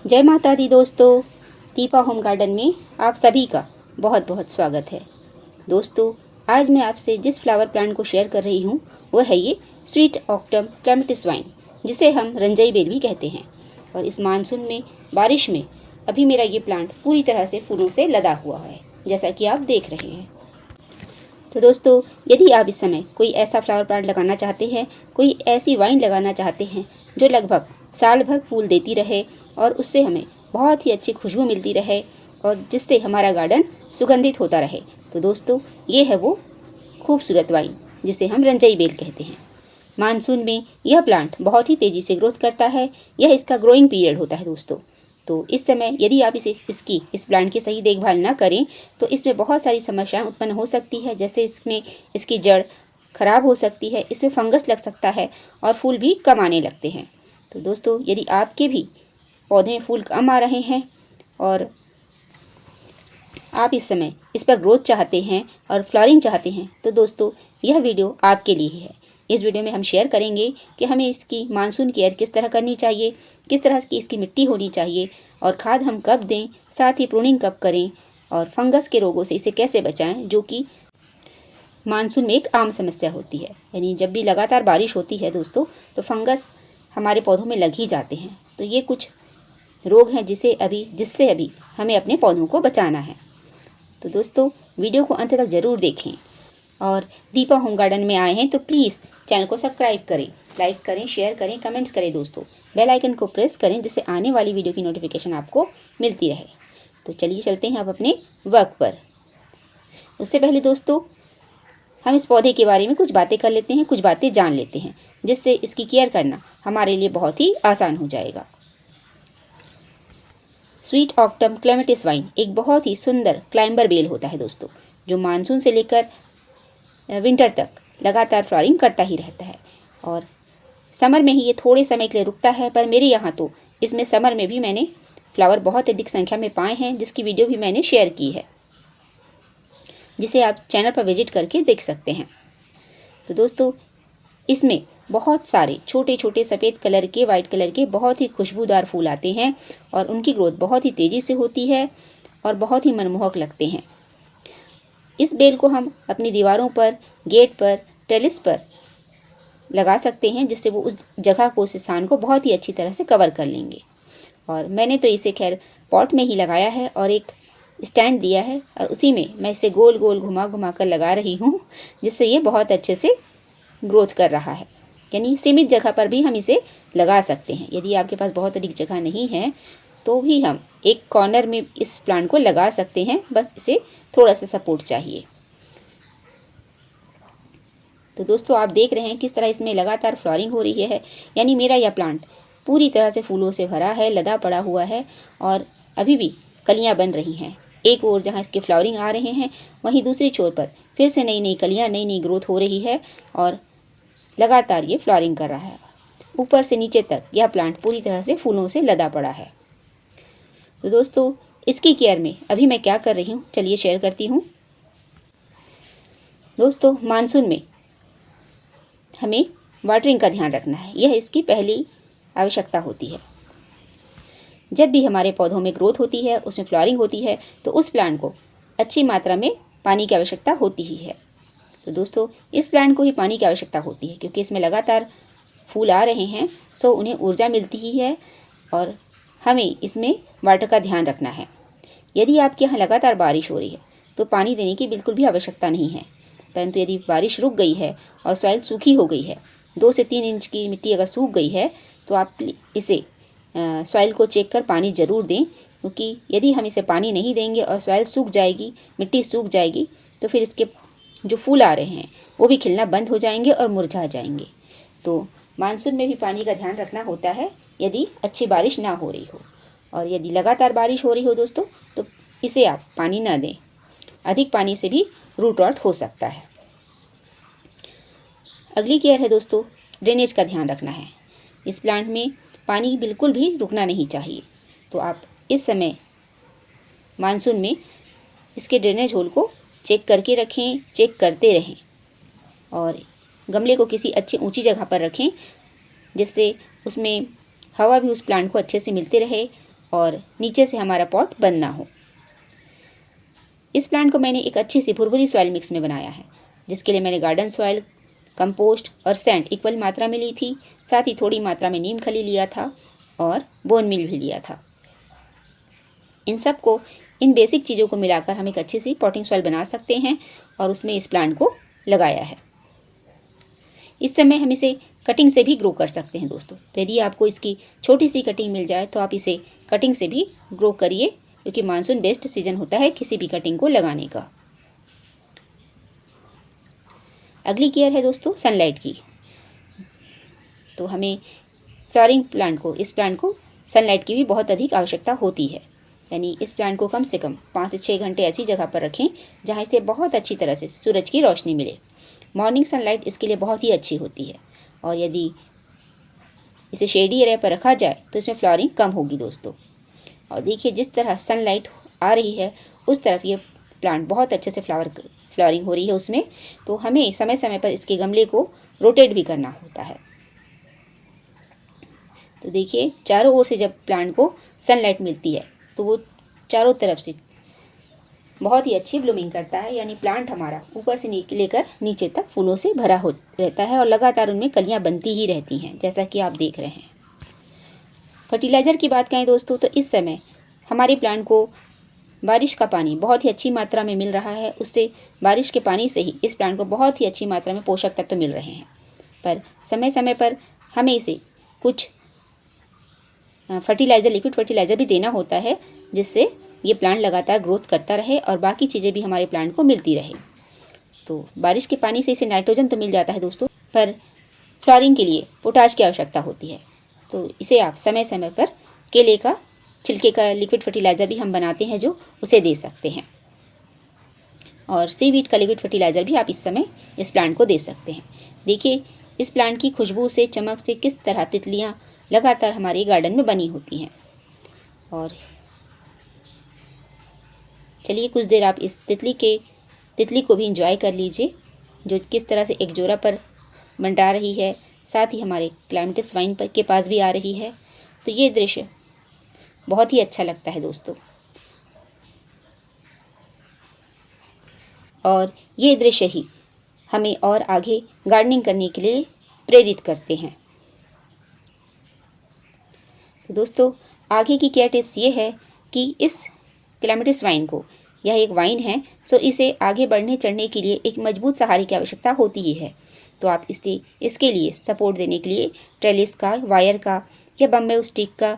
जय माता दी दोस्तों, दीपा होम गार्डन में आप सभी का बहुत बहुत स्वागत है। दोस्तों, आज मैं आपसे जिस फ्लावर प्लांट को शेयर कर रही हूँ वह है ये स्वीट ऑक्टम क्लेमेटिस वाइन, जिसे हम रंजई बेल भी कहते हैं। और इस मानसून में बारिश में अभी मेरा ये प्लांट पूरी तरह से फूलों से लदा हुआ है, जैसा कि आप देख रहे हैं। तो दोस्तों, यदि आप इस समय कोई ऐसा फ्लावर प्लांट लगाना चाहते हैं, कोई ऐसी वाइन लगाना चाहते हैं जो लगभग साल भर फूल देती रहे और उससे हमें बहुत ही अच्छी खुशबू मिलती रहे और जिससे हमारा गार्डन सुगंधित होता रहे, तो दोस्तों ये है वो खूबसूरत वाइन जिसे हम रंजई बेल कहते हैं। मानसून में यह प्लांट बहुत ही तेज़ी से ग्रोथ करता है। यह इसका ग्रोइंग पीरियड होता है दोस्तों। तो इस समय यदि आप इस प्लांट की सही देखभाल ना करें तो इसमें बहुत सारी समस्याएं उत्पन्न हो सकती है। जैसे इसमें इसकी जड़ खराब हो सकती है, इसमें फंगस लग सकता है और फूल भी कम आने लगते हैं। तो दोस्तों, यदि आपके भी पौधे में फूल कम आ रहे हैं और आप इस समय इस पर ग्रोथ चाहते हैं और फ्लावरिंग चाहते हैं, तो दोस्तों यह वीडियो आपके लिए ही है। इस वीडियो में हम शेयर करेंगे कि हमें इसकी मानसून केयर किस तरह करनी चाहिए, किस तरह की इसकी मिट्टी होनी चाहिए और खाद हम कब दें, साथ ही प्रूनिंग कब करें और फंगस के रोगों से इसे कैसे बचाएं, जो कि मानसून में एक आम समस्या होती है। यानी जब भी लगातार बारिश होती है दोस्तों, तो फंगस हमारे पौधों में लग ही जाते हैं। तो ये कुछ रोग हैं जिससे अभी हमें अपने पौधों को बचाना है। तो दोस्तों, वीडियो को अंत तक ज़रूर देखें और दीपा होम गार्डन में आए हैं तो प्लीज़ चैनल को सब्सक्राइब करें, लाइक करें, शेयर करें, कमेंट्स करें दोस्तों। बेल आइकन को प्रेस करें जिससे आने वाली वीडियो की नोटिफिकेशन आपको मिलती रहे। तो चलिए चलते हैं अब अपने वर्क पर। उससे पहले दोस्तों, हम इस पौधे के बारे में कुछ बातें कर लेते हैं, कुछ बातें जान लेते हैं, जिससे इसकी केयर करना हमारे लिए बहुत ही आसान हो जाएगा। स्वीट ऑक्टम क्लेमेटिस वाइन एक बहुत ही सुंदर क्लाइंबर बेल होता है दोस्तों, जो मानसून से लेकर विंटर तक लगातार फ्लावरिंग करता ही रहता है। और समर में ही ये थोड़े समय के लिए रुकता है, पर मेरे यहाँ तो इसमें समर में भी मैंने फ्लावर बहुत अधिक संख्या में पाए हैं, जिसकी वीडियो भी मैंने शेयर की है, जिसे आप चैनल पर विजिट करके देख सकते हैं। तो दोस्तों, इसमें बहुत सारे छोटे छोटे सफ़ेद कलर के, वाइट कलर के बहुत ही खुशबूदार फूल आते हैं और उनकी ग्रोथ बहुत ही तेज़ी से होती है और बहुत ही मनमोहक लगते हैं। इस बेल को हम अपनी दीवारों पर, गेट पर, टेरेस पर लगा सकते हैं, जिससे वो उस जगह को, उस स्थान को बहुत ही अच्छी तरह से कवर कर लेंगे। और मैंने तो इसे खैर पॉट में ही लगाया है और एक स्टैंड दिया है और उसी में मैं इसे गोल गोल घुमा घुमा कर लगा रही हूँ, जिससे ये बहुत अच्छे से ग्रोथ कर रहा है। यानी सीमित जगह पर भी हम इसे लगा सकते हैं। यदि आपके पास बहुत अधिक जगह नहीं है तो भी हम एक कॉर्नर में इस प्लांट को लगा सकते हैं, बस इसे थोड़ा सा सपोर्ट चाहिए। तो दोस्तों, आप देख रहे हैं किस तरह इसमें लगातार फ्लावरिंग हो रही है। यानी मेरा यह प्लांट पूरी तरह से फूलों से भरा है, लदा पड़ा हुआ है और अभी भी कलियां बन रही हैं। एक ओर जहां इसके फ्लावरिंग आ रहे हैं, वहीं दूसरी छोर पर फिर से नई नई कलियां, नई नई ग्रोथ हो रही है और लगातार ये फ्लावरिंग कर रहा है। ऊपर से नीचे तक यह प्लांट पूरी तरह से फूलों से लदा पड़ा है। तो दोस्तों, इसकी केयर में अभी मैं क्या कर रही हूँ, चलिए शेयर करती हूँ। दोस्तों, मानसून में हमें वाटरिंग का ध्यान रखना है, यह इसकी पहली आवश्यकता होती है। जब भी हमारे पौधों में ग्रोथ होती है, उसमें फ्लावरिंग होती है, तो उस प्लांट को अच्छी मात्रा में पानी की आवश्यकता होती ही है। तो दोस्तों, इस प्लांट को ही पानी की आवश्यकता होती है, क्योंकि इसमें लगातार फूल आ रहे हैं, सो उन्हें ऊर्जा मिलती ही है और हमें इसमें वाटर का ध्यान रखना है। यदि आपके यहाँ लगातार बारिश हो रही है तो पानी देने की बिल्कुल भी आवश्यकता नहीं है, परंतु यदि बारिश रुक गई है और सॉइल सूखी हो गई है, 2 से 3 इंच की मिट्टी अगर सूख गई है, तो आप इसे सॉइल को चेक कर पानी ज़रूर दें, क्योंकि यदि हम इसे पानी नहीं देंगे और सॉइल सूख जाएगी, मिट्टी सूख जाएगी, तो फिर इसके जो फूल आ रहे हैं वो भी खिलना बंद हो जाएंगे और मुरझा जाएंगे। तो मानसून में भी पानी का ध्यान रखना होता है यदि अच्छी बारिश ना हो रही हो। और यदि लगातार बारिश हो रही हो दोस्तों, तो इसे आप पानी ना दें, अधिक पानी से भी रूट रॉट हो सकता है। अगली केयर है दोस्तों, ड्रेनेज का ध्यान रखना है। इस प्लांट में पानी बिल्कुल भी रुकना नहीं चाहिए। तो आप इस समय मानसून में इसके ड्रेनेज होल को चेक करके रखें, चेक करते रहें और गमले को किसी अच्छी ऊंची जगह पर रखें, जिससे उसमें हवा भी उस प्लांट को अच्छे से मिलते रहे और नीचे से हमारा पॉट बंद ना हो। इस प्लांट को मैंने एक अच्छी सी भुरभुरी सॉइल मिक्स में बनाया है, जिसके लिए मैंने गार्डन सॉइल, कंपोस्ट और सैंड इक्वल मात्रा में ली थी। साथ ही थोड़ी मात्रा में नीम खली लिया था और बोन मील भी लिया था। इन बेसिक चीज़ों को मिलाकर हम एक अच्छी सी पॉटिंग सॉइल बना सकते हैं और उसमें इस प्लांट को लगाया है। इस समय हम इसे कटिंग से भी ग्रो कर सकते हैं दोस्तों। तो यदि आपको इसकी छोटी सी कटिंग मिल जाए तो आप इसे कटिंग से भी ग्रो करिए, क्योंकि मानसून बेस्ट सीजन होता है किसी भी कटिंग को लगाने का। अगली केयर है दोस्तों सनलाइट की। तो हमें इस प्लांट को सनलाइट की भी बहुत अधिक आवश्यकता होती है। यानी इस प्लांट को कम से कम 5 से 6 घंटे ऐसी जगह पर रखें जहाँ इसे बहुत अच्छी तरह से सूरज की रोशनी मिले। मॉर्निंग सनलाइट इसके लिए बहुत ही अच्छी होती है, और यदि इसे शेडी एरिया पर रखा जाए तो इसमें फ्लावरिंग कम होगी दोस्तों। और देखिए जिस तरह सनलाइट आ रही है उस तरफ ये प्लांट बहुत अच्छे से फ्लावरिंग हो रही है उसमें। तो हमें समय समय पर इसके गमले को रोटेट भी करना होता है। तो देखिए चारों ओर से जब प्लांट को सनलाइट मिलती है तो वो चारों तरफ से बहुत ही अच्छी ब्लूमिंग करता है। यानी प्लांट हमारा ऊपर से लेकर नीचे तक फूलों से भरा हो रहता है और लगातार उनमें कलियां बनती ही रहती हैं, जैसा कि आप देख रहे हैं। फर्टिलाइज़र की बात करें दोस्तों तो इस समय हमारे प्लांट को बारिश का पानी बहुत ही अच्छी मात्रा में मिल रहा है। उससे बारिश के पानी से ही इस प्लांट को बहुत ही अच्छी मात्रा में पोषक तत्व मिल रहे हैं। पर समय समय पर हमें इसे कुछ लिक्विड फर्टिलाइज़र भी देना होता है, जिससे ये प्लांट लगातार ग्रोथ करता रहे और बाकी चीज़ें भी हमारे प्लांट को मिलती रहे। तो बारिश के पानी से इसे नाइट्रोजन तो मिल जाता है दोस्तों, पर फ्लावरिंग के लिए पोटाश की आवश्यकता होती है। तो इसे आप समय समय पर केले का छिलके का लिक्विड फर्टिलाइज़र भी हम बनाते हैं जो उसे दे सकते हैं, और सीवीड का लिक्विड फर्टिलाइज़र भी आप इस समय इस प्लांट को दे सकते हैं। देखिए इस प्लांट की खुशबू से, चमक से किस तरह तितलियाँ लगातार हमारे गार्डन में बनी होती हैं। और चलिए कुछ देर आप इस तितली को भी इंजॉय कर लीजिए, जो किस तरह से एक जोड़ा पर मंडरा रही है, साथ ही हमारे क्लैमिटिस वाइन के पास भी आ रही है। तो ये दृश्य बहुत ही अच्छा लगता है दोस्तों, और ये दृश्य ही हमें और आगे गार्डनिंग करने के लिए प्रेरित करते हैं। तो दोस्तों आगे की केयर टिप्स ये है कि इस क्लैमिटिस वाइन को, यह एक वाइन है, सो इसे आगे बढ़ने चढ़ने के लिए एक मजबूत सहारे की आवश्यकता होती ही है। तो आप इसके लिए सपोर्ट देने के लिए ट्रेलिस का, वायर का या बम्बे स्टिक का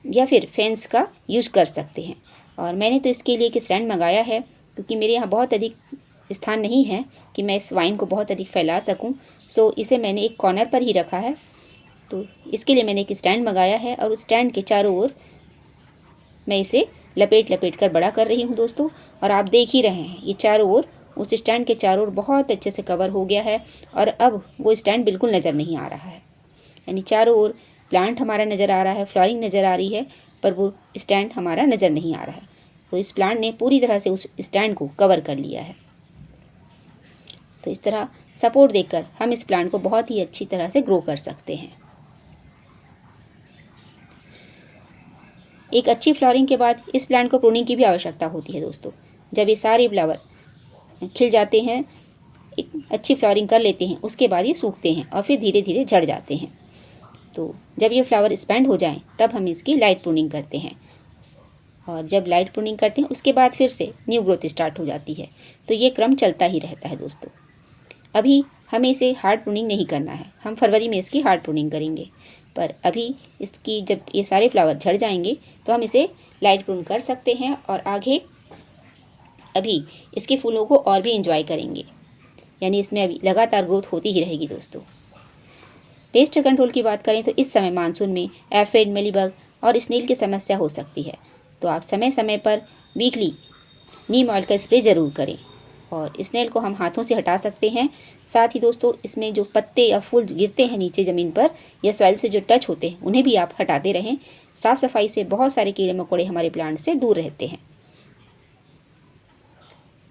या फिर फेंस का यूज कर सकते हैं। और मैंने तो इसके लिए एक स्टैंड मंगाया है, क्योंकि मेरे यहाँ बहुत अधिक स्थान नहीं है कि मैं इस वाइन को बहुत अधिक फैला सकूं। सो इसे मैंने एक कॉर्नर पर ही रखा है। तो इसके लिए मैंने एक स्टैंड मंगाया है, और उस स्टैंड के चारों ओर मैं इसे लपेट कर बड़ा कर रही हूँ दोस्तों। और आप देख ही रहे हैं ये चारों ओर, उस स्टैंड के चारों ओर बहुत अच्छे से कवर हो गया है, और अब वो स्टैंड बिल्कुल नज़र नहीं आ रहा है। यानी चारों ओर प्लांट हमारा नज़र आ रहा है, फ्लावरिंग नज़र आ रही है, पर वो स्टैंड हमारा नज़र नहीं आ रहा है। तो इस प्लांट ने पूरी तरह से उस स्टैंड को कवर कर लिया है। तो इस तरह सपोर्ट देकर हम इस प्लांट को बहुत ही अच्छी तरह से ग्रो कर सकते हैं। एक अच्छी फ्लावरिंग के बाद इस प्लांट को प्रूनिंग की भी आवश्यकता होती है दोस्तों। जब ये सारे फ्लावर खिल जाते हैं, एक अच्छी फ्लावरिंग कर लेते हैं, उसके बाद ये सूखते हैं और फिर धीरे धीरे झड़ जाते हैं। तो जब ये फ्लावर स्पेंड हो जाएं तब हम इसकी लाइट प्रूनिंग करते हैं, और जब लाइट प्रूनिंग करते हैं उसके बाद फिर से न्यू ग्रोथ स्टार्ट हो जाती है। तो ये क्रम चलता ही रहता है दोस्तों। अभी हमें इसे हार्ड प्रूनिंग नहीं करना है, हम फरवरी में इसकी हार्ड प्रूनिंग करेंगे। पर अभी इसकी जब ये सारे फ्लावर झड़ जाएंगे तो हम इसे लाइट प्रून कर सकते हैं, और आगे अभी इसके फूलों को और भी एंजॉय करेंगे। यानी इसमें अभी लगातार ग्रोथ होती ही रहेगी दोस्तों। पेस्ट कंट्रोल की बात करें तो इस समय मानसून में एफिड, मिलीबग और स्नेल की समस्या हो सकती है। तो आप समय समय पर वीकली नीम ऑयल का स्प्रे ज़रूर करें, और स्नेल को हम हाथों से हटा सकते हैं। साथ ही दोस्तों इसमें जो पत्ते या फूल गिरते हैं नीचे ज़मीन पर या सॉइल से जो टच होते हैं उन्हें भी आप हटाते रहें। साफ़ सफाई से बहुत सारे कीड़े मकोड़े हमारे प्लांट से दूर रहते हैं।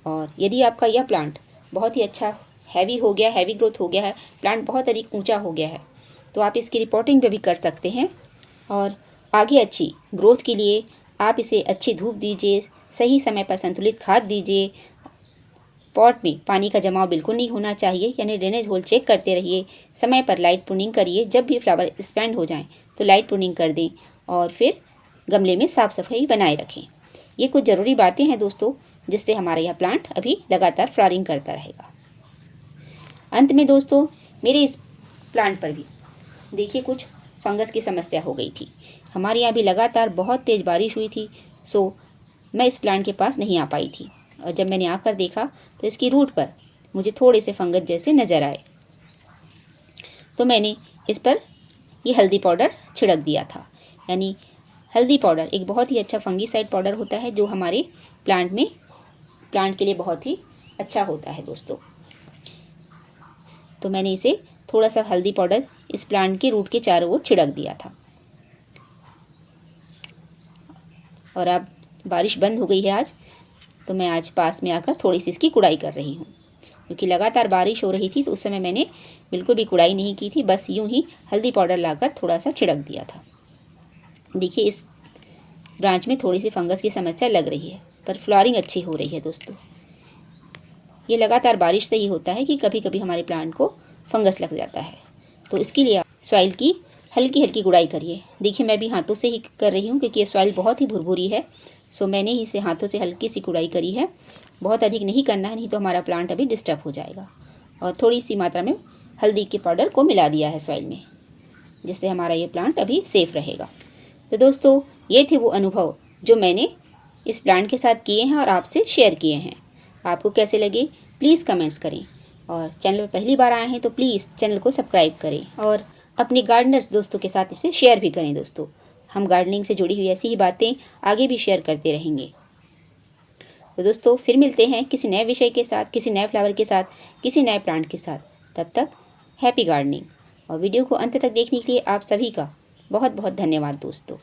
और यदि आपका यह प्लांट बहुत ही अच्छा हैवी हो गया, हैवी ग्रोथ हो गया है, प्लांट बहुत अधिक ऊंचा हो गया है, तो आप इसकी रिपोर्टिंग भी कर सकते हैं। और आगे अच्छी ग्रोथ के लिए आप इसे अच्छी धूप दीजिए, सही समय पर संतुलित खाद दीजिए। पॉट में पानी का जमाव बिल्कुल नहीं होना चाहिए, यानी ड्रेनेज होल चेक करते रहिए। समय पर लाइट प्रूनिंग करिए, जब भी फ्लावर एक्सपेंड हो जाएं तो लाइट प्रूनिंग कर दें और फिर गमले में साफ़ सफाई बनाए रखें। ये कुछ ज़रूरी बातें हैं दोस्तों, जिससे हमारा यह प्लांट अभी लगातार फ्लावरिंग करता रहेगा। अंत में दोस्तों, मेरे इस प्लांट पर भी देखिए कुछ फंगस की समस्या हो गई थी। हमारे यहाँ भी लगातार बहुत तेज़ बारिश हुई थी, सो मैं इस प्लांट के पास नहीं आ पाई थी। और जब मैंने आकर देखा तो इसकी रूट पर मुझे थोड़े से फंगस जैसे नज़र आए, तो मैंने इस पर ये हल्दी पाउडर छिड़क दिया था। यानी हल्दी पाउडर एक बहुत ही अच्छा फंगीसाइड पाउडर होता है, जो हमारे प्लांट के लिए बहुत ही अच्छा होता है दोस्तों। तो मैंने इसे थोड़ा सा हल्दी पाउडर इस प्लांट के रूट के चारों ओर छिड़क दिया था। और अब बारिश बंद हो गई है आज, तो मैं आज पास में आकर थोड़ी सी इसकी कुड़ाई कर रही हूँ। क्योंकि लगातार बारिश हो रही थी तो उस समय मैंने बिल्कुल भी कुड़ाई नहीं की थी, बस यूं ही हल्दी पाउडर लाकर थोड़ा सा छिड़क दिया था। देखिए इस ब्रांच में थोड़ी सी फंगस की समस्या लग रही है, पर फ्लावरिंग अच्छी हो रही है दोस्तों। ये लगातार बारिश से ही होता है कि कभी कभी हमारे प्लांट को फंगस लग जाता है, तो इसके लिए आप सॉइल की हल्की हल्की गुड़ाई करिए। देखिए मैं भी हाथों से ही कर रही हूँ, क्योंकि ये सॉइल बहुत ही भुरभुरी है, सो मैंने ही इसे हाथों से हल्की सी गुड़ाई करी है। बहुत अधिक नहीं करना है, नहीं तो हमारा प्लांट अभी डिस्टर्ब हो जाएगा। और थोड़ी सी मात्रा में हल्दी के पाउडर को मिला दिया है सॉइल में, जिससे हमारा ये प्लांट अभी सेफ़ रहेगा। तो दोस्तों, ये थे वो अनुभव जो मैंने इस प्लांट के साथ किए हैं और आपसे शेयर किए हैं। आपको कैसे लगे प्लीज़ कमेंट्स करें, और चैनल पर पहली बार आए हैं तो प्लीज़ चैनल को सब्सक्राइब करें और अपने गार्डनर्स दोस्तों के साथ इसे शेयर भी करें दोस्तों। हम गार्डनिंग से जुड़ी हुई ऐसी ही बातें आगे भी शेयर करते रहेंगे। तो दोस्तों, फिर मिलते हैं किसी नए विषय के साथ, किसी नए फ्लावर के साथ, किसी नए प्लांट के साथ। तब तक हैप्पी गार्डनिंग। और वीडियो को अंत तक देखने के लिए आप सभी का बहुत बहुत धन्यवाद दोस्तों।